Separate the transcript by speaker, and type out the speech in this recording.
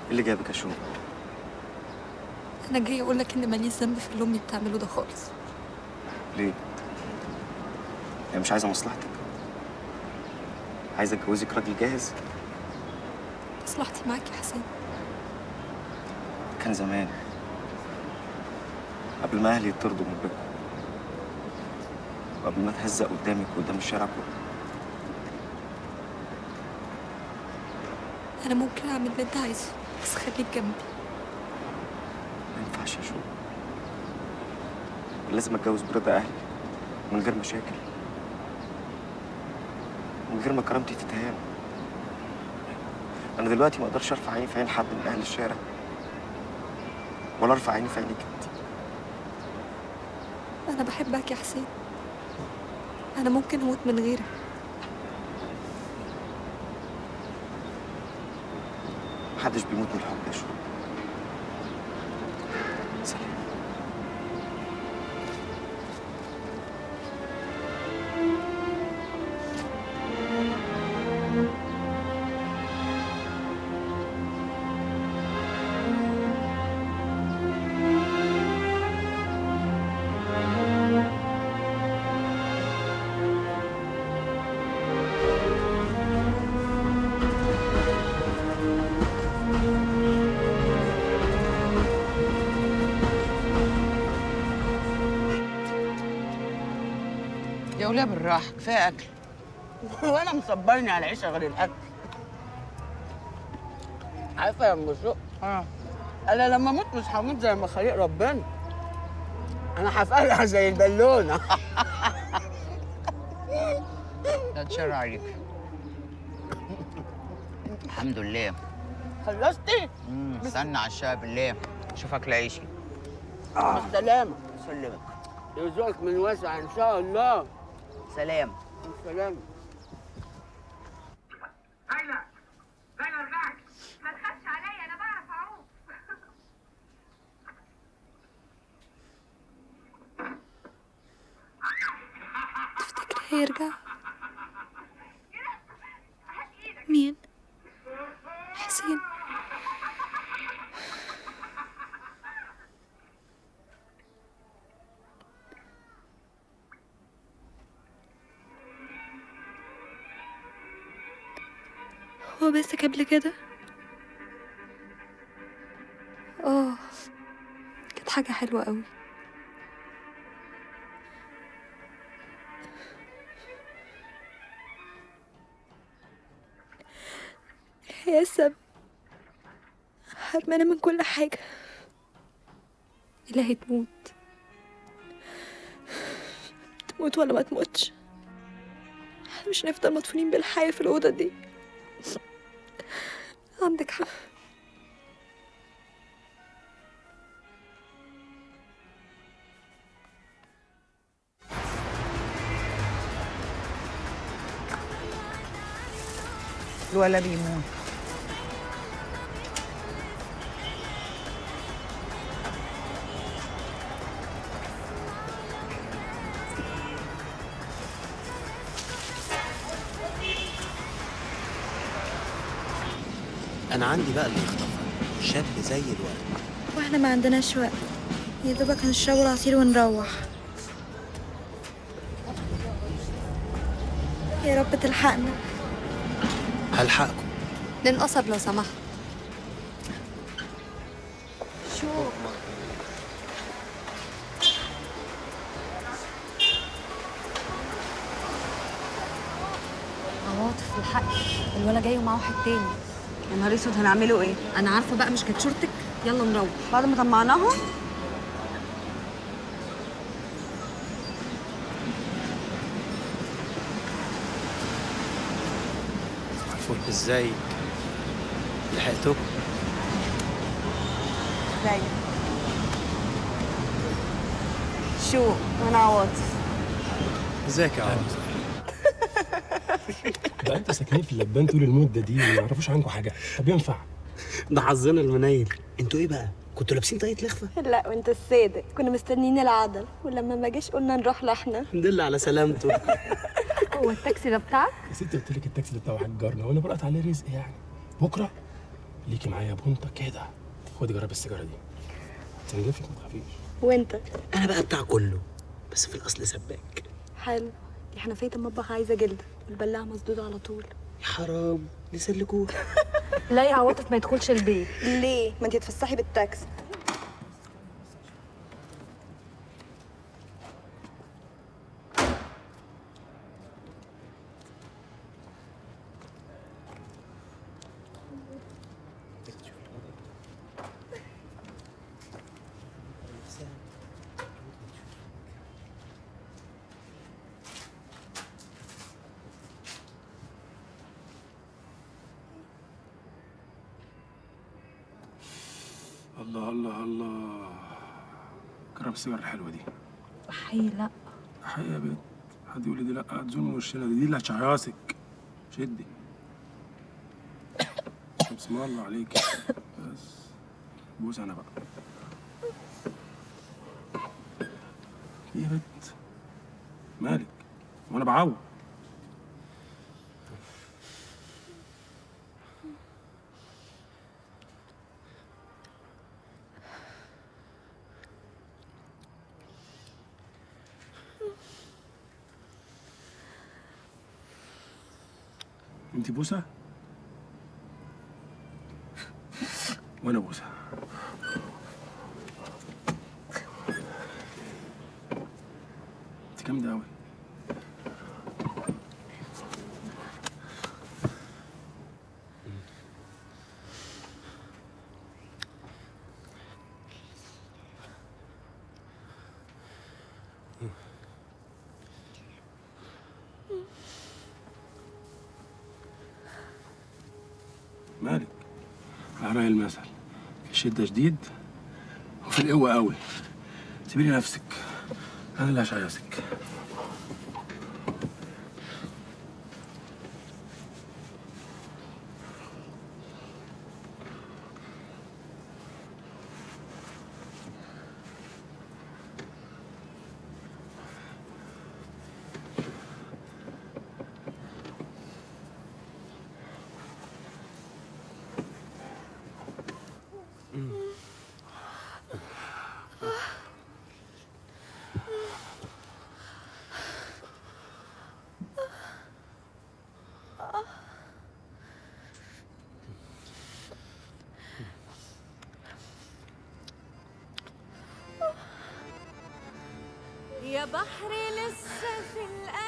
Speaker 1: ايه اللي جابك يا شو؟
Speaker 2: انا جاي اقول لك ان ماليش ذنب في اللي امي بتعمله ده خالص.
Speaker 1: ليه؟ هي مش عايزه مصلحتك؟ عايزه اتجوزك راجل جاهز؟
Speaker 2: مصلحتي معاك يا حسين.
Speaker 1: كان زمان قبل ما اهلي يطردوا من بيتكم، وقبل ما اتهزق قدامك وقدام الشارع كله.
Speaker 2: انا ممكن اعمل اللي انت عايزه بس خليك جنبي.
Speaker 1: ما ينفعش يا شو، لازم اتجوز برضا اهلي من غير مشاكل، من غير ما كرامتي تتهان. انا دلوقتي ما اقدرش ارفع عيني في عين حد من اهل الشارع، ولا ارفع عيني في عينيك انت.
Speaker 2: انا بحبك يا حسين، انا ممكن اموت من غيرك.
Speaker 1: محدش بيموت من الحب يا شو. سلام.
Speaker 3: يا وليه بالراحه، كفايه اكل. وانا مصبرني على العيشه غير الاكل. عارفه يا ام شوق، انا لما اموت مش هموت زي ما خليق ربنا، انا هفقلع زي البالونه.
Speaker 4: لا تشر عليك. الحمد لله.
Speaker 3: خلصتي؟
Speaker 4: استنى على الشاي بالله، اشوفك لعيشي.
Speaker 3: بالسلامه.
Speaker 4: سلمك.
Speaker 3: يرزقك من واسع ان شاء الله.
Speaker 4: سلام.
Speaker 3: بالسلامه.
Speaker 5: ليلى ليلى ارجعي، ما تخافش عليا انا بعرف اعوم.
Speaker 2: تفتكر هيرجع؟ مين؟ حسين. هو بس قبل كده كانت حاجة حلوة قوي. هي السبب، حرمانة من كل حاجة. إلهي تموت، تموت ولا ما تموتش، احنا مش هنفضل مدفونين بالحياة في الأوضة دي. عندك حق.
Speaker 4: الولا بيموت.
Speaker 6: انا عندي بقى اللي يخطفها، شاب زي الورد.
Speaker 2: واحنا ما عندناش وقت، يا دوبك هنشرب العصير ونروح. يا رب تلحقنا.
Speaker 6: هلحقكم.
Speaker 2: ننقصر لو سمحت. شو
Speaker 7: عواطف الحق، الولا جاي ومعاه واحد تاني.
Speaker 8: يا نهار اسود، هنعمله ايه؟
Speaker 7: انا عارفه بقى، مش كانت شورتك؟ يلا نروح
Speaker 8: بعد ما طمعناهم.
Speaker 6: فول ازاي لحقتكم؟
Speaker 8: ازاي؟ شو انا عواطف.
Speaker 6: ازيك يا عواطف؟
Speaker 9: ده انت ساكنين في اللبان طول المده دي وما يعرفوش عنكم حاجه. طب ينفع؟
Speaker 6: ده حظنا المنيل. انتوا ايه بقى؟ كنتوا لابسين طاقية لخفه؟
Speaker 2: لا، وانت الصادق، كنا مستنيين العدل، ولما ما جاش قلنا نروح لحنا.
Speaker 6: الحمد لله على سلامته.
Speaker 7: هو التاكسي ده بتاعك؟
Speaker 9: يا ستي قلت لك التاكسي ده بتاع واحد جارنا، وانا برقت عليه رزق يعني. بكره ليكي معايا يا بونطه كده. خدي جرب السيجاره دي، تنجفك ما تخافيش.
Speaker 8: وانت؟
Speaker 6: انا بقى بتاع كله، بس في الاصل سباك.
Speaker 8: حلو. دي حنفيه المطبخ عايزه جلده والبلاعه مسدوده على طول.
Speaker 6: يا حرام نسلكوه.
Speaker 7: لا يا عواطف ما يدخلش البيت.
Speaker 8: ليه؟ ما انت تفسحي بالتاكسي.
Speaker 9: الله الله الله، جرب السيجاره الحلوه دي.
Speaker 7: وحي لا.
Speaker 9: حقيقة يا بنت، حد يقول لي دي لا هتزول من وشنا، دي اللي هتشعيصك. شدي. بسم الله عليك. بس بوس انا بقى. ايه يا بنت؟ مالك؟ وانا بعوق. انتي بوسة؟ وانا بوسة. انتي جامدة اوي. مالك؟ على رأي المثل، في الشدة شديد وفي القوة قوي. سيبيلي نفسك، أنا اللي هشيصك.
Speaker 2: يا بحري لسه في